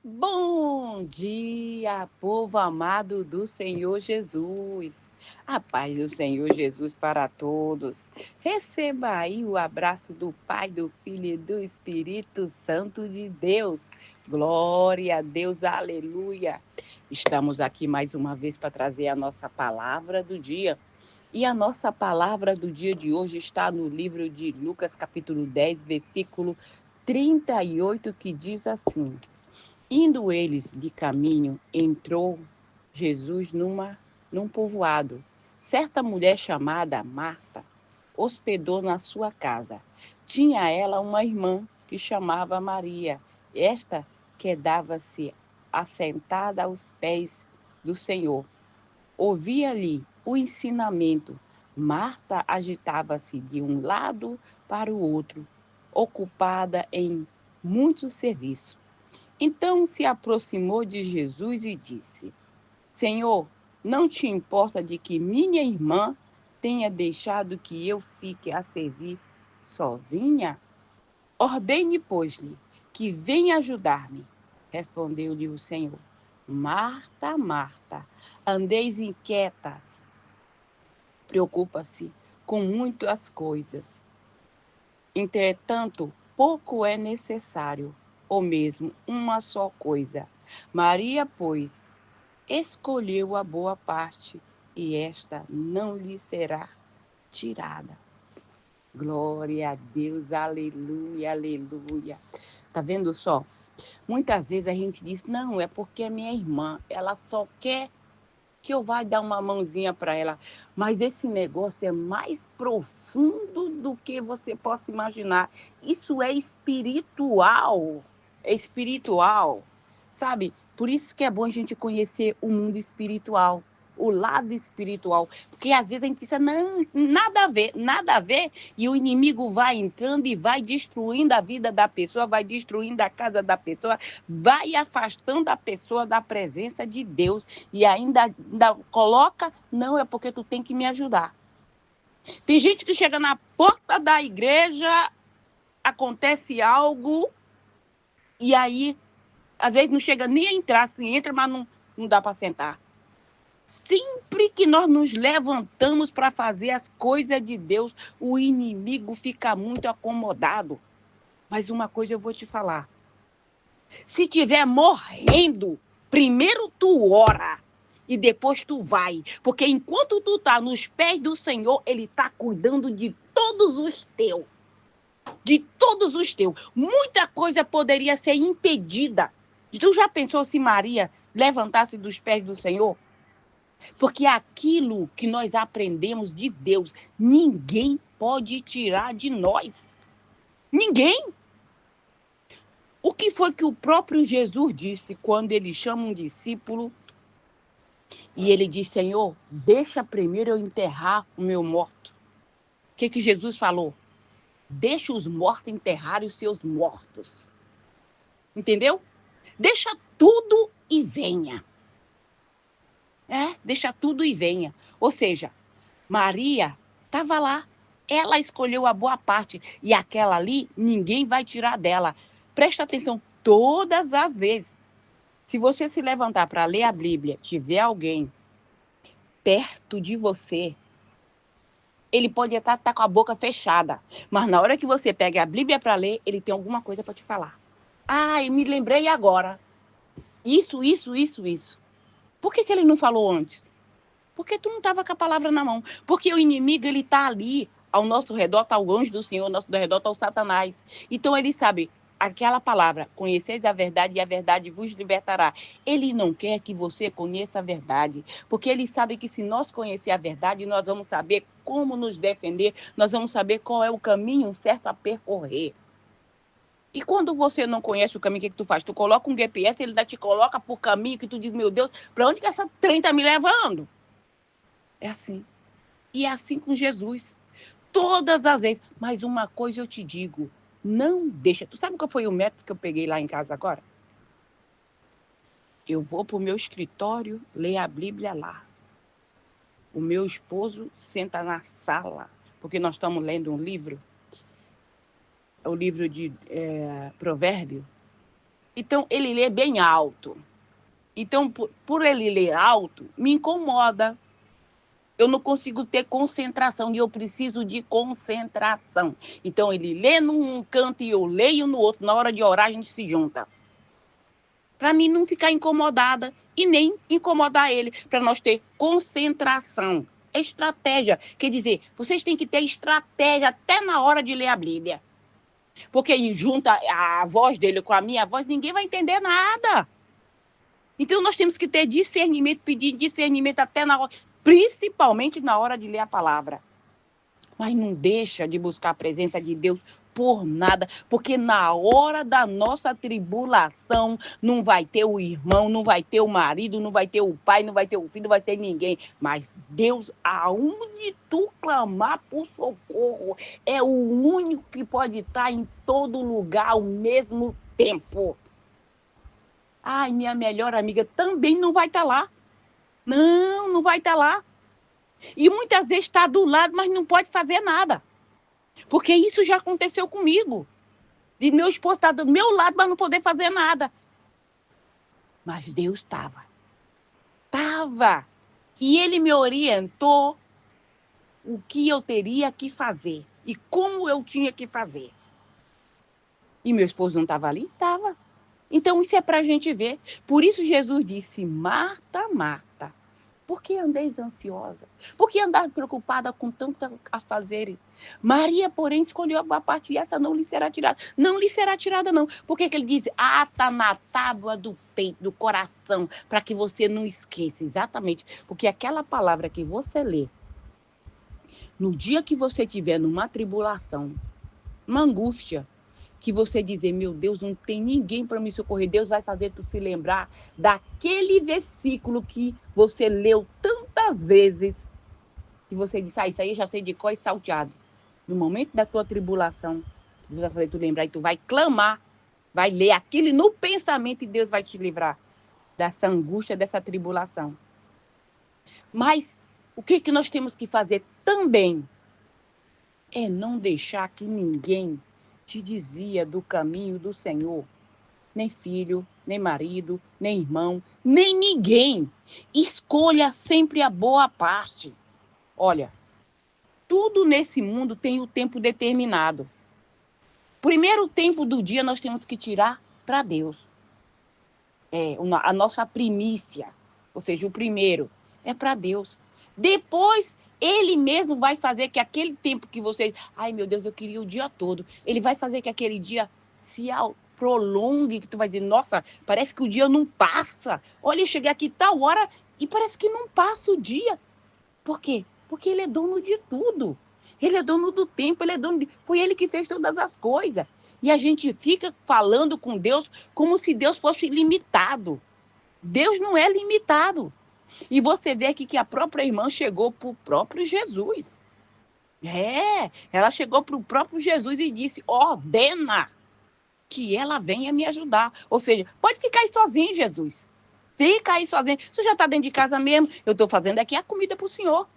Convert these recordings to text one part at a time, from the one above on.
Bom dia, povo amado do Senhor Jesus. A paz do Senhor Jesus para todos. Receba aí o abraço do Pai, do Filho e do Espírito Santo de Deus. Glória a Deus, aleluia. Estamos aqui mais uma vez para trazer a nossa palavra do dia. E a nossa palavra do dia de hoje está no livro de Lucas, capítulo 10, versículo 38, que diz assim: Indo eles de caminho, entrou Jesus num povoado. Certa mulher chamada Marta hospedou na sua casa. Tinha ela uma irmã que chamava Maria. Esta quedava-se assentada aos pés do Senhor. Ouvia-lhe o ensinamento. Marta agitava-se de um lado para o outro, ocupada em muito serviço. Então se aproximou de Jesus e disse: Senhor, não te importa de que minha irmã tenha deixado que eu fique a servir sozinha? Ordene, pois-lhe, que venha ajudar-me. Respondeu-lhe o Senhor: Marta, Marta, andeis inquieta, preocupa-se com muitas coisas. Entretanto, pouco é necessário, ou mesmo uma só coisa. Maria, pois, escolheu a boa parte, e esta não lhe será tirada. Glória a Deus, aleluia, aleluia. Tá vendo só? Muitas vezes a gente diz, não, é porque é minha irmã, ela só quer que eu vá dar uma mãozinha para ela. Mas esse negócio é mais profundo do que você possa imaginar. Isso é espiritual. É espiritual. Sabe? Por isso que é bom a gente conhecer o mundo espiritual, o lado espiritual. Porque às vezes a gente pensa, não, nada a ver. E o inimigo vai entrando e vai destruindo a vida da pessoa, vai destruindo a casa da pessoa, vai afastando a pessoa da presença de Deus. E ainda coloca, não, é porque tu tem que me ajudar. Tem gente que chega na porta da igreja, acontece algo, e aí, às vezes não chega nem a entrar, se entra, mas não dá para sentar. Sempre que nós nos levantamos para fazer as coisas de Deus, o inimigo fica muito acomodado. Mas uma coisa eu vou te falar. Se tiver morrendo, primeiro tu ora e depois tu vai. Porque enquanto tu tá nos pés do Senhor, Ele tá cuidando de todos os teus. De todos os teus. Muita coisa poderia ser impedida. Tu já pensou se Maria levantasse dos pés do Senhor? Porque aquilo que nós aprendemos de Deus, ninguém pode tirar de nós. Ninguém. O que foi que o próprio Jesus disse quando ele chama um discípulo e ele diz, Senhor, deixa primeiro eu enterrar o meu morto. O que Jesus falou? Deixa os mortos enterrarem os seus mortos. Entendeu? Deixa tudo e venha. Deixa tudo e venha. Ou seja, Maria estava lá. Ela escolheu a boa parte. E aquela ali, ninguém vai tirar dela. Presta atenção, todas as vezes. Se você se levantar para ler a Bíblia, tiver alguém perto de você, ele pode estar tá com a boca fechada, mas na hora que você pega a Bíblia para ler, ele tem alguma coisa para te falar. Ah, eu me lembrei agora. Isso. Por que ele não falou antes? Porque tu não estava com a palavra na mão. Porque o inimigo, ele está ali, ao nosso redor está o anjo do Senhor, ao nosso redor está o Satanás. Então ele sabe, aquela palavra, conheceis a verdade e a verdade vos libertará. Ele não quer que você conheça a verdade, porque ele sabe que se nós conhecer a verdade, nós vamos saber como nos defender, nós vamos saber qual é o caminho certo a percorrer. E quando você não conhece o caminho, o que tu faz? Tu coloca um GPS, ele ainda te coloca por caminho que tu diz, meu Deus, para onde que essa trem tá me levando? É assim. E é assim com Jesus. Todas as vezes. Mas uma coisa eu te digo, não deixa. Tu sabe qual foi o método que eu peguei lá em casa agora? Eu vou para o meu escritório, ler a Bíblia lá. O meu esposo senta na sala, porque nós estamos lendo um livro, o livro de Provérbio. Então, ele lê bem alto. Então, por ele ler alto, me incomoda. Eu não consigo ter concentração e eu preciso de concentração. Então, ele lê num canto e eu leio no outro. Na hora de orar, a gente se junta. Para mim não ficar incomodada e nem incomodar ele, para nós ter concentração. Estratégia. Quer dizer, vocês têm que ter estratégia até na hora de ler a Bíblia. Porque junta a voz dele com a minha voz, ninguém vai entender nada. Então, nós temos que ter discernimento, pedir discernimento até na hora, principalmente na hora de ler a palavra. Mas não deixa de buscar a presença de Deus por nada, porque na hora da nossa tribulação não vai ter o irmão, não vai ter o marido, não vai ter o pai, não vai ter o filho, não vai ter ninguém. Mas Deus, aonde tu clamar por socorro, é o único que pode estar em todo lugar ao mesmo tempo. Ai, minha melhor amiga também não vai estar lá. Não vai estar lá. E muitas vezes está do lado, mas não pode fazer nada. Porque isso já aconteceu comigo. De meu esposo estar do meu lado, mas não poder fazer nada. Mas Deus estava. Estava. E ele me orientou o que eu teria que fazer. E como eu tinha que fazer. E meu esposo não estava ali? Estava. Então, isso é para a gente ver. Por isso, Jesus disse: Marta, Marta, por que andeis ansiosa? Por que andar preocupada com tanto a fazer? Maria, porém, escolheu a boa parte e essa não lhe será tirada. Não lhe será tirada, não. Por que ele diz? Ata na tábua do peito, do coração, para que você não esqueça. Exatamente. Porque aquela palavra que você lê, no dia que você estiver numa tribulação, uma angústia, que você dizer, meu Deus, não tem ninguém para me socorrer, Deus vai fazer tu se lembrar daquele versículo que você leu tantas vezes, que você disse, isso aí eu já sei de cor e salteado. No momento da tua tribulação, Deus vai fazer tu lembrar e tu vai clamar, vai ler aquilo no pensamento e Deus vai te livrar dessa angústia, dessa tribulação. Mas o que nós temos que fazer também é não deixar que ninguém te desvia do caminho do Senhor. Nem filho, nem marido, nem irmão, nem ninguém. Escolha sempre a boa parte. Olha, tudo nesse mundo tem o tempo determinado. Primeiro tempo do dia nós temos que tirar para Deus. A nossa primícia, ou seja, o primeiro, é para Deus. Depois, Ele mesmo vai fazer que aquele tempo que você... Ai, meu Deus, eu queria o dia todo. Ele vai fazer que aquele dia se prolongue, que tu vai dizer, nossa, parece que o dia não passa. Olha, eu cheguei aqui tal hora e parece que não passa o dia. Por quê? Porque Ele é dono de tudo. Ele é dono do tempo, Ele é dono de... Foi Ele que fez todas as coisas. E a gente fica falando com Deus como se Deus fosse limitado. Deus não é limitado. E você vê aqui que a própria irmã chegou para o próprio Jesus. Ela chegou para o próprio Jesus e disse, ordena que ela venha me ajudar. Ou seja, pode ficar aí sozinho, Jesus. Fica aí sozinho. Você já está dentro de casa mesmo. Eu estou fazendo aqui a comida para o Senhor.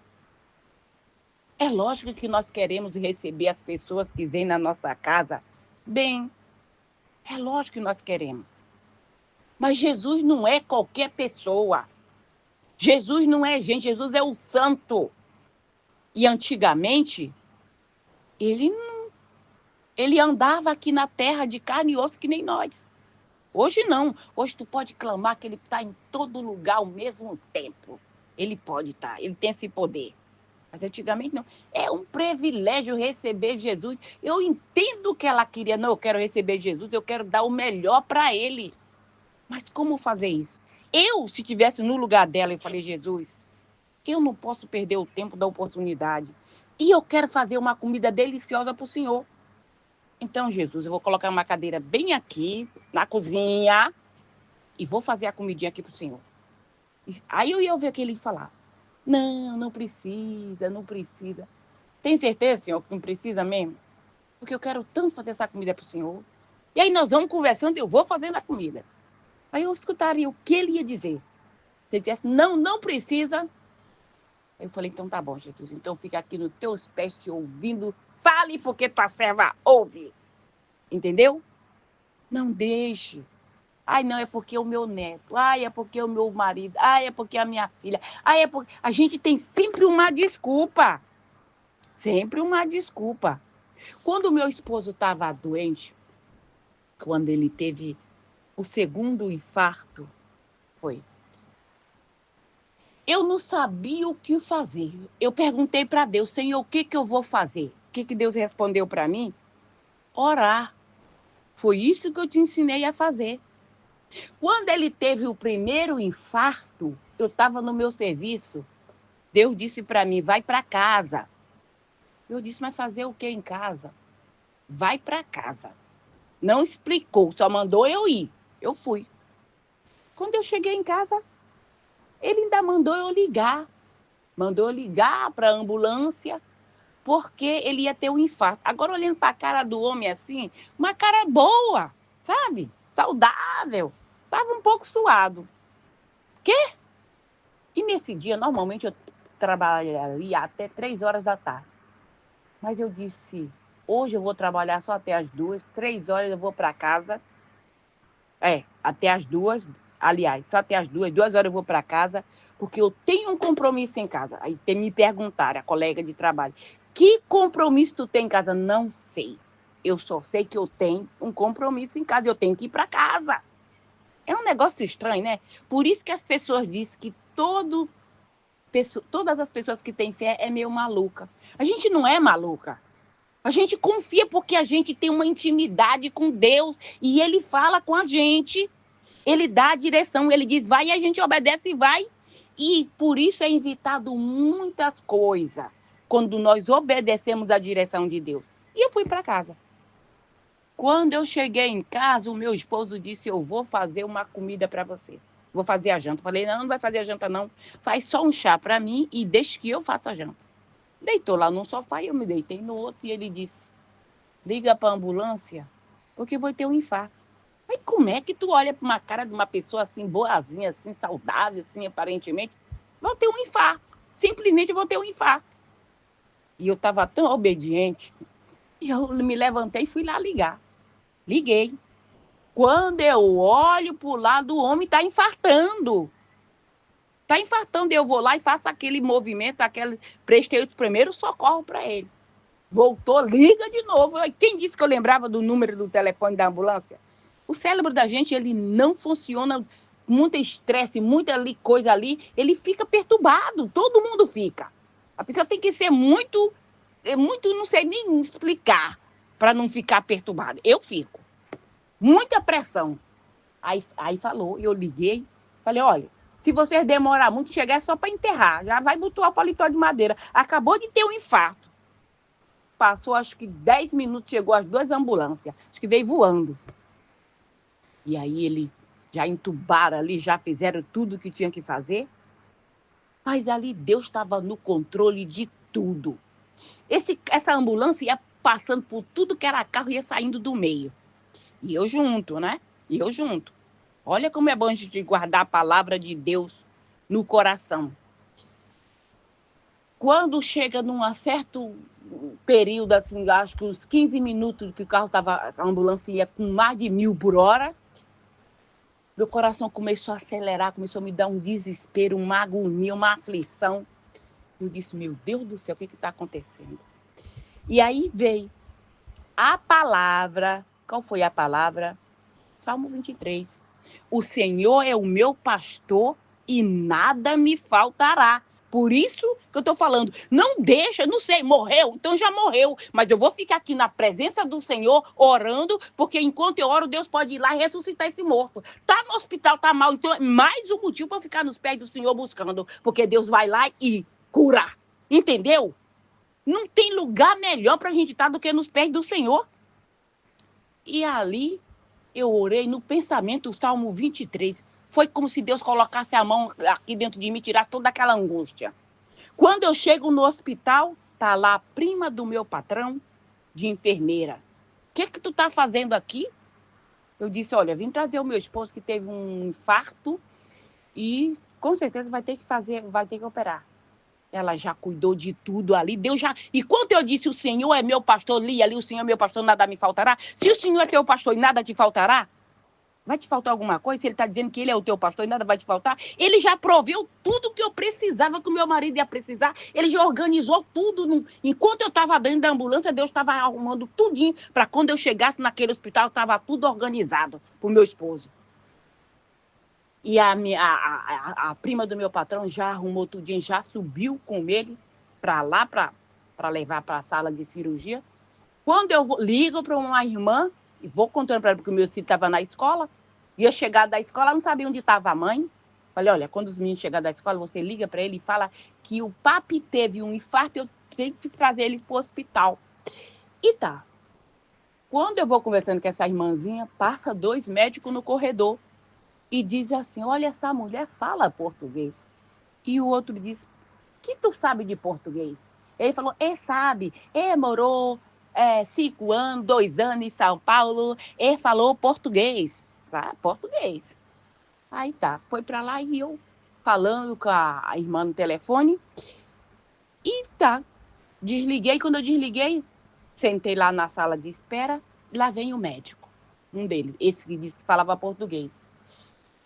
É lógico que nós queremos receber as pessoas que vêm na nossa casa bem. É lógico que nós queremos. Mas Jesus não é qualquer pessoa. Jesus não é gente, Jesus é o santo. E antigamente, ele andava aqui na terra de carne e osso que nem nós. Hoje não. Hoje tu pode clamar que ele está em todo lugar ao mesmo tempo. Ele pode estar, ele tem esse poder. Mas antigamente não. É um privilégio receber Jesus. Eu entendo que ela queria, não, eu quero receber Jesus, eu quero dar o melhor para ele. Mas como fazer isso? Eu, se estivesse no lugar dela, eu falei, Jesus, eu não posso perder o tempo da oportunidade. E eu quero fazer uma comida deliciosa para o Senhor. Então, Jesus, eu vou colocar uma cadeira bem aqui, na cozinha, e vou fazer a comidinha aqui para o Senhor. Aí eu ia ouvir que ele falasse, não precisa, não precisa. Tem certeza, Senhor, que não precisa mesmo? Porque eu quero tanto fazer essa comida para o Senhor. E aí nós vamos conversando e eu vou fazendo a comida. Aí eu escutaria o que ele ia dizer. Se ele dissesse, não precisa. Eu falei, então tá bom, Jesus. Então fica aqui nos teus pés te ouvindo. Fale porque tua serva ouve. Entendeu? Não deixe Ai, não, é porque o meu neto. Ai, é porque o meu marido. Ai, é porque a minha filha. Ai, é porque... A gente tem sempre uma desculpa. Sempre uma desculpa. Quando o meu esposo estava doente, quando ele teve o segundo infarto, foi. Eu não sabia o que fazer. Eu perguntei para Deus, Senhor, o que eu vou fazer? O que Deus respondeu para mim? Orar. Foi isso que eu te ensinei a fazer. Quando ele teve o primeiro infarto, eu estava no meu serviço. Deus disse para mim, vai para casa. Eu disse, mas fazer o que em casa? Vai para casa. Não explicou, só mandou eu ir. Eu fui. Quando eu cheguei em casa, ele ainda mandou eu ligar. Mandou eu ligar para a ambulância, porque ele ia ter um infarto. Agora, olhando para a cara do homem assim, uma cara boa, sabe? Saudável. Estava um pouco suado. Quê? E nesse dia, normalmente, eu trabalharia até 3 horas da tarde. Mas eu disse, hoje eu vou trabalhar só até as 2, 3 horas eu vou para casa. Até as 2, aliás, só até as 2, 2 horas eu vou para casa, porque eu tenho um compromisso em casa. Aí me perguntaram, a colega de trabalho, que compromisso tu tem em casa? Não sei. Eu só sei que eu tenho um compromisso em casa, eu tenho que ir para casa. É um negócio estranho, né? Por isso que as pessoas dizem que todas as pessoas que têm fé é meio maluca. A gente não é maluca. A gente confia porque a gente tem uma intimidade com Deus e Ele fala com a gente. Ele dá a direção, Ele diz vai e a gente obedece e vai. E por isso é evitado muitas coisas quando nós obedecemos a direção de Deus. E eu fui para casa. Quando eu cheguei em casa, o meu esposo disse, eu vou fazer uma comida para você. Vou fazer a janta. Falei, não vai fazer a janta não. Faz só um chá para mim e deixa que eu faça a janta. Deitou lá no sofá e eu me deitei no outro e ele disse, liga para a ambulância, porque vou ter um infarto. Mas como é que tu olha para uma cara de uma pessoa assim, boazinha, assim, saudável, assim, aparentemente, vou ter um infarto. Simplesmente vou ter um infarto. E eu estava tão obediente, e eu me levantei e fui lá ligar. Liguei. Quando eu olho para o lado, o homem está infartando. Está infartando, eu vou lá e faço aquele movimento, prestei o primeiro socorro para ele. Voltou, liga de novo. Quem disse que eu lembrava do número do telefone da ambulância? O cérebro da gente, ele não funciona, muito estresse, muita coisa ali, ele fica perturbado, todo mundo fica. A pessoa tem que ser muito, não sei nem explicar, para não ficar perturbada. Eu fico. Muita pressão. Aí falou, eu liguei, falei, olha, se vocês demorar muito, chegar é só para enterrar, já vai botar o paletó de madeira. Acabou de ter um infarto. Passou, acho que 10 minutos, chegou as 2 ambulâncias. Acho que veio voando. E aí ele já entubaram ali, já fizeram tudo o que tinha que fazer. Mas ali Deus estava no controle de tudo. Essa ambulância ia passando por tudo que era carro e ia saindo do meio. E eu junto, né? E eu junto. Olha como é bom a gente guardar a palavra de Deus no coração. Quando chega num certo período, assim, acho que uns 15 minutos que o carro estava, a ambulância ia com mais de 1000 por hora, meu coração começou a acelerar, começou a me dar um desespero, uma agonia, uma aflição. Eu disse, meu Deus do céu, o que está acontecendo? E aí veio a palavra, qual foi a palavra? Salmo 23. O Senhor é o meu pastor e nada me faltará. Por isso que eu estou falando, não deixa, não sei, morreu, então já morreu. Mas eu vou ficar aqui na presença do Senhor, orando, porque enquanto eu oro, Deus pode ir lá e ressuscitar esse morto. Tá no hospital, tá mal, então é mais um motivo para eu ficar nos pés do Senhor buscando, porque Deus vai lá e cura. Entendeu? Não tem lugar melhor para a gente estar do que nos pés do Senhor. E ali eu orei no pensamento do Salmo 23. Foi como se Deus colocasse a mão aqui dentro de mim e tirasse toda aquela angústia. Quando eu chego no hospital, tá lá a prima do meu patrão de enfermeira. O que tu tá fazendo aqui? Eu disse, olha, vim trazer o meu esposo que teve um infarto e com certeza vai ter que operar. Ela já cuidou de tudo ali, Deus já... E quando eu disse, o Senhor é meu pastor, li ali, o Senhor é meu pastor, nada me faltará. Se o Senhor é teu pastor e nada te faltará, Vai te faltar alguma coisa? Se ele está dizendo que ele é o teu pastor e nada vai te faltar, ele já proveu tudo que eu precisava, que o meu marido ia precisar. Ele já organizou tudo. Enquanto eu estava dentro da ambulância, Deus estava arrumando tudinho para quando eu chegasse naquele hospital, estava tudo organizado para o meu esposo. E a prima do meu patrão já arrumou tudinho, já subiu com ele para lá, para levar para a sala de cirurgia. Quando eu ligo para uma irmã, e vou contando para ela, porque o meu filho estava na escola, ia chegar da escola, não sabia onde estava a mãe. Falei, olha, quando os meninos chegarem da escola, você liga para ele e fala que o papi teve um infarto, eu tenho que trazer eles para o hospital. E tá. Quando eu vou conversando com essa irmãzinha, passa 2 médicos no corredor e diz assim, olha, essa mulher fala português. E o outro diz, que tu sabe de português? Ele falou, sabe, morou 5 anos, 2 anos em São Paulo, falou português, sabe? Português. Aí tá, foi para lá e eu falando com a irmã no telefone e tá, desliguei, quando eu desliguei, sentei lá na sala de espera, lá vem o médico, um deles, esse que disse que falava português.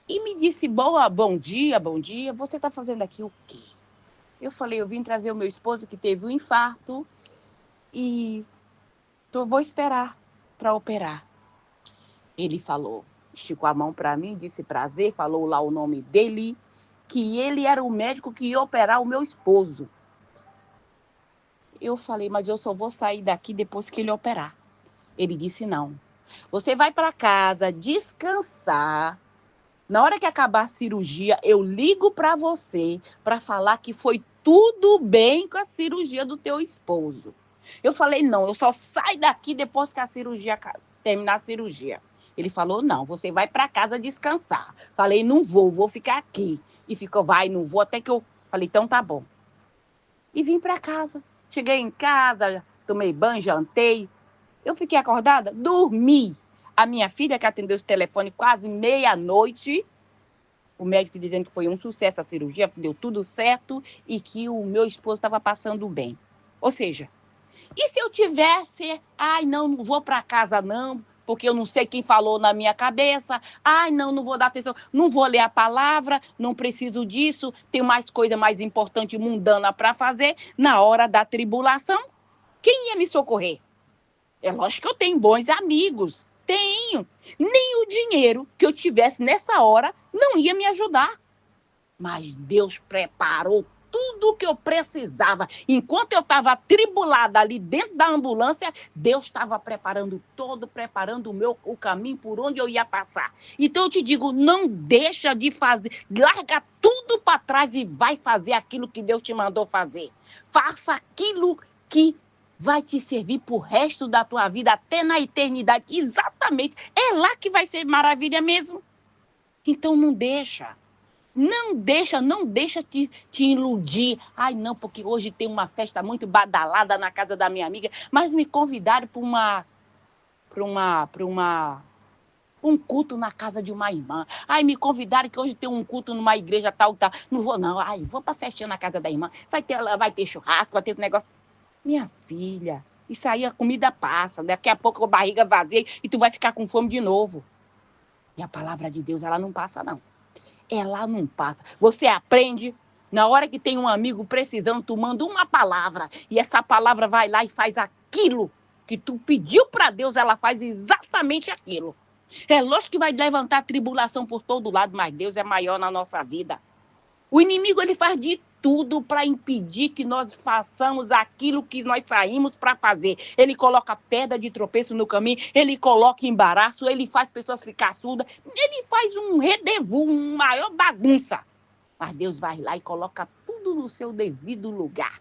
E me disse, bom dia, você tá fazendo aqui o quê? Eu falei, eu vim trazer o meu esposo que teve um infarto e vou esperar para operar. Ele falou, esticou a mão para mim, disse prazer, falou lá o nome dele, que ele era o médico que ia operar o meu esposo. Eu falei, mas eu só vou sair daqui depois que ele operar. Ele disse, não. Você vai para casa descansar. Na hora que acabar a cirurgia, eu ligo para você para falar que foi tudo bem com a cirurgia do teu esposo. Eu falei, não, eu só saio daqui depois que a cirurgia terminar a cirurgia. Ele falou, não, você vai para casa descansar. Falei, não vou ficar aqui. E ficou, vai, não vou, até que eu... Falei, então tá bom. E vim para casa. Cheguei em casa, tomei banho, jantei. Eu fiquei acordada, dormi. A minha filha, que atendeu esse telefone quase meia-noite, o médico dizendo que foi um sucesso a cirurgia, deu tudo certo e que o meu esposo estava passando bem. Ou seja, e se eu tivesse, não vou para casa não, porque eu não sei quem falou na minha cabeça, não vou dar atenção, não vou ler a palavra, não preciso disso, tem mais coisa mais importante mundana para fazer, na hora da tribulação, quem ia me socorrer? É lógico que eu tenho bons amigos, tenho. Nem o dinheiro que eu tivesse nessa hora não ia me ajudar. Mas Deus preparou tudo o que eu precisava. Enquanto eu estava atribulada ali dentro da ambulância, Deus estava preparando o caminho por onde eu ia passar. Então eu te digo, não deixa de fazer, larga tudo para trás e vai fazer aquilo que Deus te mandou fazer. Faça aquilo que vai te servir pro resto da tua vida, até na eternidade. Exatamente. É lá que vai ser maravilha mesmo. Então não deixa. Não deixa te iludir. Não, porque hoje tem uma festa muito badalada na casa da minha amiga, mas me convidaram para um culto na casa de uma irmã. Me convidaram que hoje tem um culto numa igreja tal. Não vou não. Vou para festinha na casa da irmã. Vai ter churrasco, vai ter um negócio. Minha filha, isso aí a comida passa. Daqui a pouco a barriga vazia e tu vai ficar com fome de novo. E a palavra de Deus, ela não passa não. Ela não passa. Você aprende, na hora que tem um amigo precisando, tu manda uma palavra e essa palavra vai lá e faz aquilo que tu pediu para Deus, ela faz exatamente aquilo. É lógico que vai levantar tribulação por todo lado, mas Deus é maior na nossa vida. O inimigo, ele faz de tudo para impedir que nós façamos aquilo que nós saímos para fazer. Ele coloca pedra de tropeço no caminho, ele coloca embaraço, ele faz pessoas ficar surdas, ele faz um redevu, uma maior bagunça. Mas Deus vai lá e coloca tudo no seu devido lugar.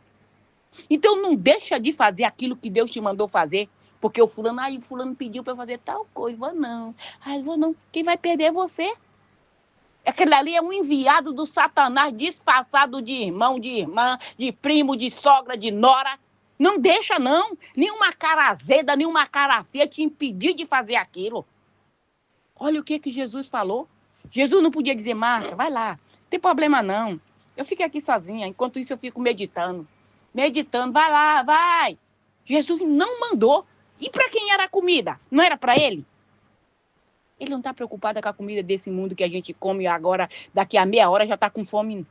Então não deixa de fazer aquilo que Deus te mandou fazer, porque o fulano pediu para fazer tal coisa, vou não. Vou não. Quem vai perder é você. Aquele ali é um enviado do Satanás, disfarçado de irmão, de irmã, de primo, de sogra, de nora. Não deixa, não. Nenhuma cara azeda, nenhuma cara feia te impedir de fazer aquilo. Olha o que Jesus falou. Jesus não podia dizer, Marta, vai lá, não tem problema não. Eu fico aqui sozinha, enquanto isso eu fico meditando. Vai lá, vai. Jesus não mandou. E para quem era a comida? Não era para ele? Ele não está preocupado com a comida desse mundo que a gente come agora, daqui a meia hora já está com fome.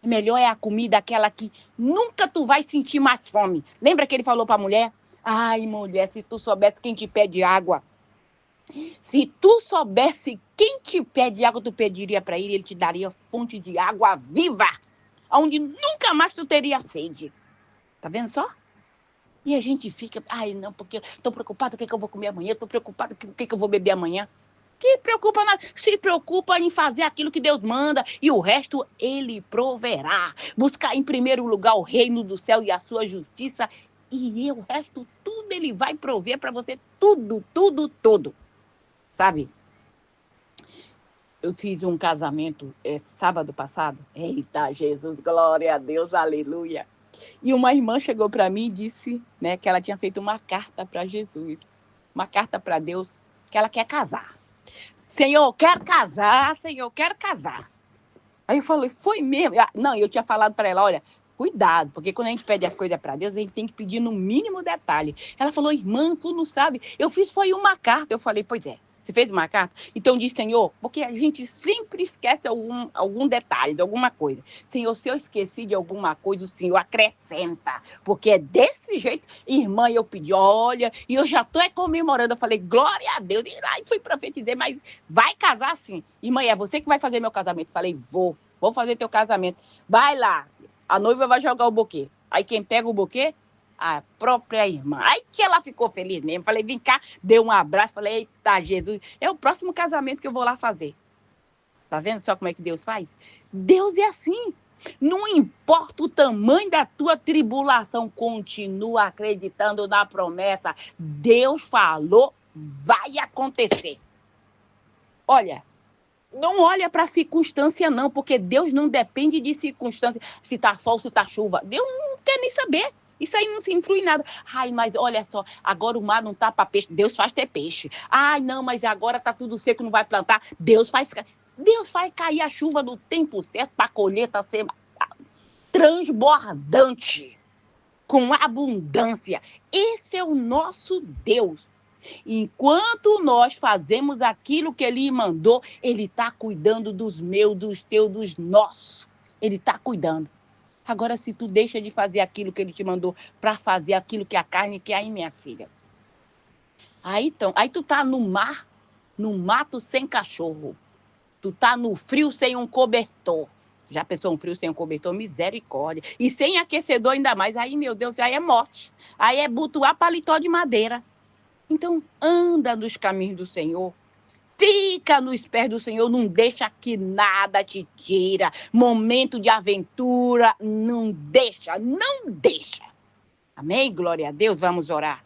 Melhor é a comida aquela que nunca tu vai sentir mais fome. Lembra que ele falou para a mulher? Ai, mulher, se tu soubesse quem te pede água. Se tu soubesse quem te pede água, tu pediria para ele te daria fonte de água viva, onde nunca mais tu teria sede. Tá vendo só? E a gente fica, ai não, porque estou preocupado com o que eu vou comer amanhã, estou preocupado com o que eu vou beber amanhã. Que preocupa nada, se preocupa em fazer aquilo que Deus manda e o resto Ele proverá. Buscar em primeiro lugar o reino do céu e a sua justiça e o resto tudo Ele vai prover para você, tudo, tudo, tudo. Sabe? Eu fiz um casamento sábado passado. Eita, Jesus, glória a Deus, aleluia. E uma irmã chegou para mim e disse, né, que ela tinha feito uma carta para Jesus, uma carta para Deus, que ela quer casar. Senhor, quero casar, Senhor, quero casar. Aí eu falei, foi mesmo? Não, eu tinha falado para ela, olha, cuidado, porque quando a gente pede as coisas para Deus, a gente tem que pedir no mínimo detalhe. Ela falou, irmã, tu não sabe, eu fiz foi uma carta. Eu falei, pois é. Você fez uma carta? Então diz, Senhor, porque a gente sempre esquece algum detalhe de alguma coisa. Senhor, se eu esqueci de alguma coisa, o Senhor acrescenta. Porque é desse jeito, irmã, eu pedi, olha, e eu já estou comemorando. Eu falei, glória a Deus. E aí fui profetizar, mas vai casar sim. Irmã, é você que vai fazer meu casamento? Eu falei, vou fazer teu casamento. Vai lá, a noiva vai jogar o buquê. Aí quem pega o buquê? A própria irmã. Aí que ela ficou feliz mesmo. Falei, vem cá, deu um abraço. Falei, eita, Jesus, é o próximo casamento que eu vou lá fazer. Tá vendo só como é que Deus faz? Deus é assim. Não importa o tamanho da tua tribulação, continua acreditando na promessa. Deus falou, vai acontecer. Olha, não olha para a circunstância não, porque Deus não depende de circunstância. Se tá sol, se tá chuva. Deus não quer nem saber. Isso aí não se influi em nada. Ai, mas olha só, agora o mar não tá para peixe. Deus faz ter peixe. Ai, não, mas agora tá tudo seco, não vai plantar. Deus faz cair a chuva no tempo certo para a colheita ser transbordante, com abundância. Esse é o nosso Deus. Enquanto nós fazemos aquilo que Ele mandou, Ele está cuidando dos meus, dos teus, dos nossos. Ele está cuidando. Agora, se tu deixa de fazer aquilo que Ele te mandou para fazer aquilo que a carne quer, aí, minha filha. Aí tu tá no mar, no mato sem cachorro. Tu tá no frio sem um cobertor. Já pensou um frio sem um cobertor? Misericórdia. E sem aquecedor ainda mais. Aí, meu Deus, aí é morte. Aí é butuar paletó de madeira. Então, anda nos caminhos do Senhor. Fica nos pés do Senhor, não deixa que nada te tira. Momento de aventura, não deixa, não deixa. Amém? Glória a Deus, vamos orar.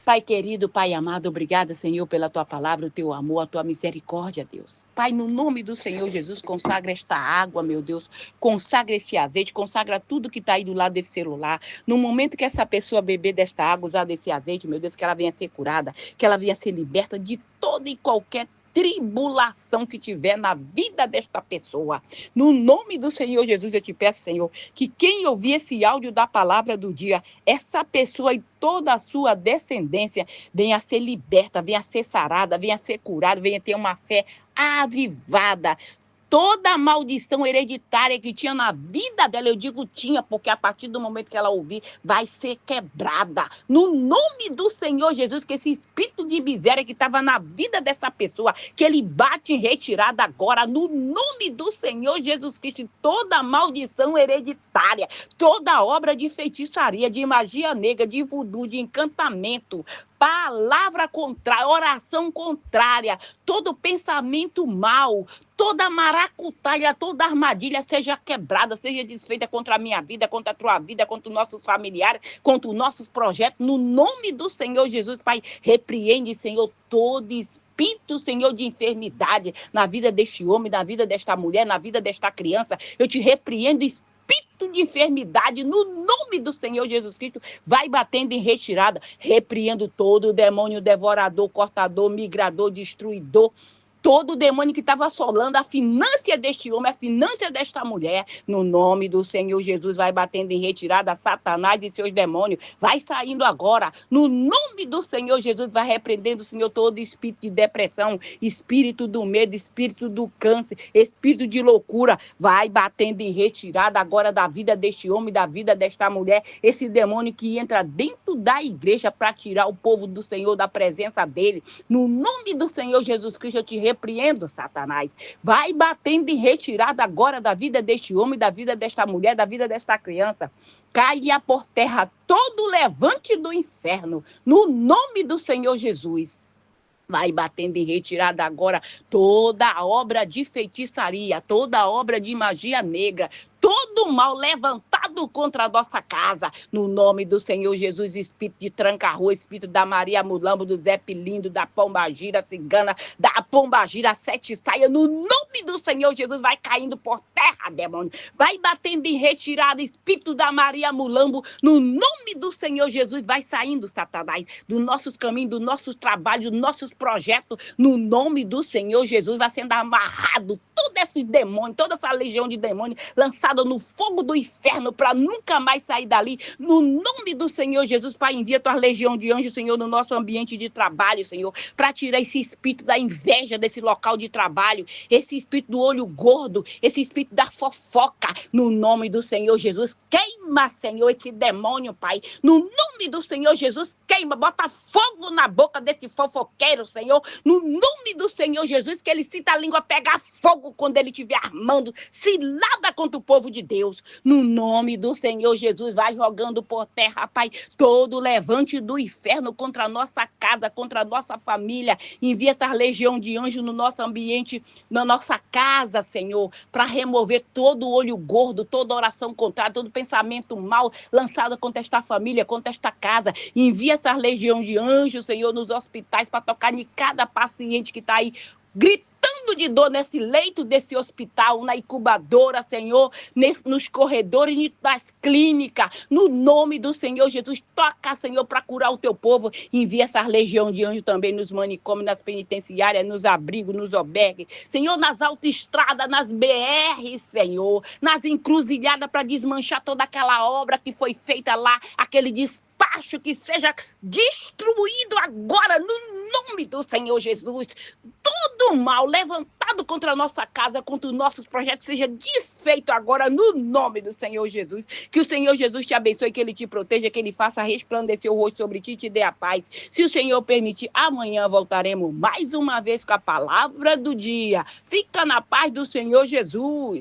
Pai querido, Pai amado, obrigada, Senhor, pela Tua palavra, o Teu amor, a Tua misericórdia, Deus. Pai, no nome do Senhor Jesus, consagra esta água, meu Deus, consagra esse azeite, consagra tudo que está aí do lado desse celular. No momento que essa pessoa beber desta água, usar desse azeite, meu Deus, que ela venha ser curada, que ela venha ser liberta de toda e qualquer tribulação que tiver na vida desta pessoa. No nome do Senhor Jesus, eu te peço, Senhor, que quem ouvir esse áudio da palavra do dia, essa pessoa e toda a sua descendência venha ser liberta, venha ser sarada, venha ser curada, venha ter uma fé avivada. Toda a maldição hereditária que tinha na vida dela, eu digo tinha, porque a partir do momento que ela ouvir, vai ser quebrada. No nome do Senhor Jesus, que esse espírito de miséria que estava na vida dessa pessoa, que ele bate em retirada agora, no nome do Senhor Jesus Cristo, toda maldição hereditária, toda obra de feitiçaria, de magia negra, de voodoo, de encantamento, palavra contrária, oração contrária, todo pensamento mau, toda maracutaia, toda armadilha seja quebrada, seja desfeita contra a minha vida, contra a tua vida, contra os nossos familiares, contra os nossos projetos. No nome do Senhor Jesus, Pai, repreende, Senhor, todo espírito, Senhor, de enfermidade na vida deste homem, na vida desta mulher, na vida desta criança. Eu te repreendo, espírito de enfermidade, no nome do Senhor Jesus Cristo, vai batendo em retirada, repreendo todo o demônio devorador, cortador, migrador, destruidor, todo demônio que estava assolando a finança deste homem, a finança desta mulher, no nome do Senhor Jesus, vai batendo em retirada Satanás e seus demônios, vai saindo agora, no nome do Senhor Jesus, vai repreendendo, Senhor, todo espírito de depressão, espírito do medo, espírito do câncer, espírito de loucura, vai batendo em retirada agora da vida deste homem, da vida desta mulher, esse demônio que entra dentro da igreja para tirar o povo do Senhor da presença dele, no nome do Senhor Jesus Cristo, eu te repreendo, Satanás. Vai batendo em retirada agora da vida deste homem, da vida desta mulher, da vida desta criança. Caia por terra todo levante do inferno, no nome do Senhor Jesus. Vai batendo em retirada agora toda obra de feitiçaria, toda obra de magia negra, todo mal levantado contra a nossa casa, no nome do Senhor Jesus, espírito de tranca-rua, espírito da Maria Mulambo, do Zé Pilindo, da Pombagira cigana, da Pombagira sete saia, no nome do Senhor Jesus, vai caindo por terra, demônio, vai batendo em retirada, espírito da Maria Mulambo, no nome do Senhor Jesus, vai saindo, Satanás, dos nossos caminhos, dos nossos trabalhos, dos nossos projetos, no nome do Senhor Jesus, vai sendo amarrado todo esse demônio, toda essa legião de demônios, lançada no fogo do inferno para nunca mais sair dali, no nome do Senhor Jesus, Pai, envia tua legião de anjos, Senhor, no nosso ambiente de trabalho, Senhor, para tirar esse espírito da inveja desse local de trabalho, esse espírito do olho gordo, esse espírito da fofoca, no nome do Senhor Jesus, queima, Senhor, esse demônio, Pai, no nome do Senhor Jesus, queima, bota fogo na boca desse fofoqueiro, Senhor, no nome do Senhor Jesus, que ele sinta a língua pegar fogo quando ele estiver armando cilada contra o povo de Deus, no nome do Senhor Jesus, vai jogando por terra, Pai, todo levante do inferno contra a nossa casa, contra a nossa família, envia essa legião de anjos no nosso ambiente, na nossa casa, Senhor, para remover todo o olho gordo, toda oração contrária, todo pensamento mal lançado contra esta família, contra esta casa, envia essa legião de anjos, Senhor, nos hospitais, para tocar em cada paciente que está aí gritando de dor nesse leito desse hospital, na incubadora, Senhor, nos corredores das clínicas, no nome do Senhor Jesus, toca, Senhor, para curar o teu povo, envia essa legião de anjos também nos manicômios, nas penitenciárias, nos abrigos, nos albergues, Senhor, nas autoestradas, nas BR, Senhor, nas encruzilhadas, para desmanchar toda aquela obra que foi feita lá, aquele despacho que seja destruído agora, no nome do Senhor Jesus, todo mal levantado contra a nossa casa, contra os nossos projetos, seja desfeito agora no nome do Senhor Jesus. Que o Senhor Jesus te abençoe, que Ele te proteja, que Ele faça resplandecer o rosto sobre ti e te dê a paz. Se o Senhor permitir, amanhã voltaremos mais uma vez com a palavra do dia. Fica na paz do Senhor Jesus.